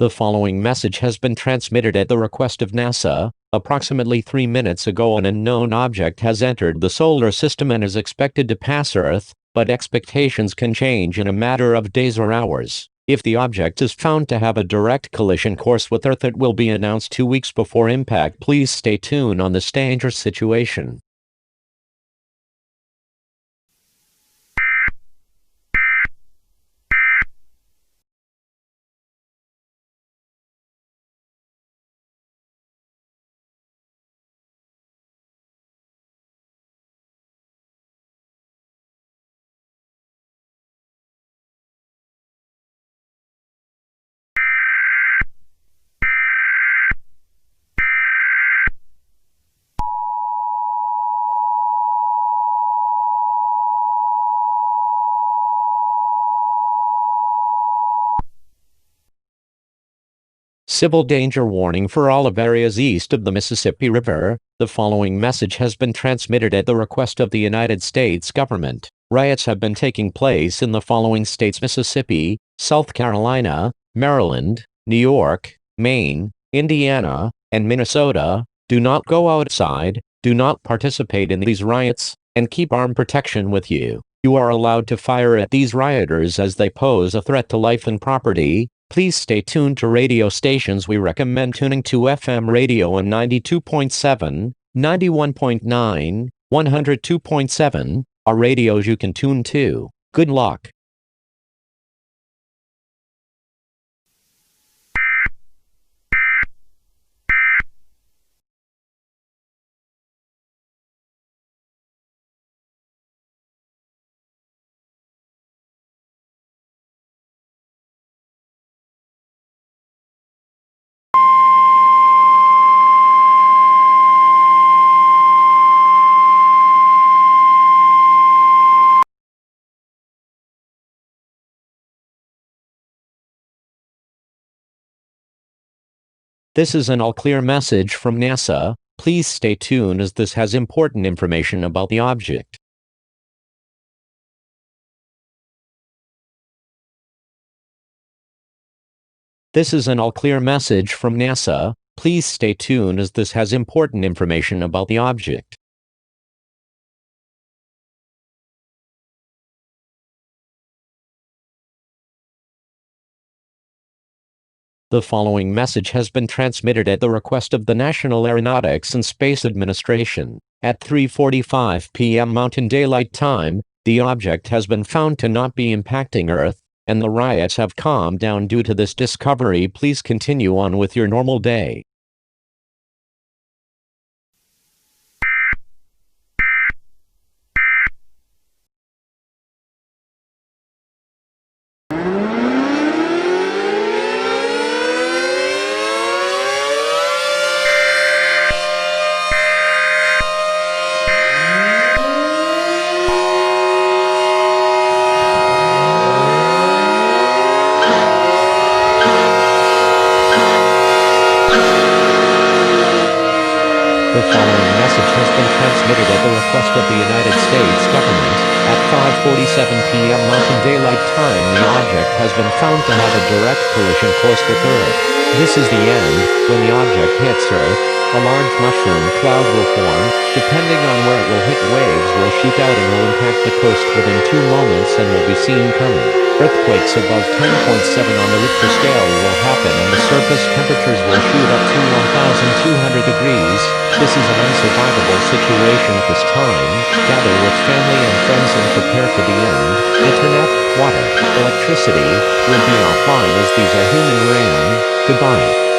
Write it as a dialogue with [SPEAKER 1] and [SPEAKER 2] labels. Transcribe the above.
[SPEAKER 1] The following message has been transmitted at the request of NASA. Approximately 3 minutes ago, an unknown object has entered the solar system and is expected to pass Earth, but expectations can change in a matter of days or hours. If the object is found to have a direct collision course with Earth, it will be announced 2 weeks before impact. Please stay tuned on this dangerous situation. Civil danger warning for all of areas east of the Mississippi River. The following message has been transmitted at the request of the United States government. Riots have been taking place in the following states: Mississippi, South Carolina, Maryland, New York, Maine, Indiana, and Minnesota. Do not go outside, do not participate in these riots, and keep armed protection with you. You are allowed to fire at these rioters as they pose a threat to life and property. Please stay tuned to radio stations. We recommend tuning to FM radio on 92.7, 91.9, 102.7, are radios you can tune to. Good luck. This is an all-clear message from NASA. Please stay tuned as this has important information about the object. This is an all-clear message from NASA. Please stay tuned as this has important information about the object. The following message has been transmitted at the request of the National Aeronautics and Space Administration. At 3:45 p.m. Mountain Daylight Time, the object has been found to not be impacting Earth, and the riots have calmed down due to this discovery. Please continue on with your normal day. The following message has been transmitted at the request of the United States government. At 5:47 p.m. Mountain Daylight Time, the object has been found to have a direct collision course with Earth. This is the end. When the object hits Earth, a large mushroom cloud will form. Depending on where it will hit, waves will shoot out and will impact the coast within 2 moments and will be seen coming. Earthquakes above 10.7 on the Richter scale will happen and the surface temperatures will shoot up to 1,200 degrees. This is an unsurvivable situation at this time. Gather with family and friends and prepare for the end. Internet, water, electricity will be offline as these are human reign. Goodbye.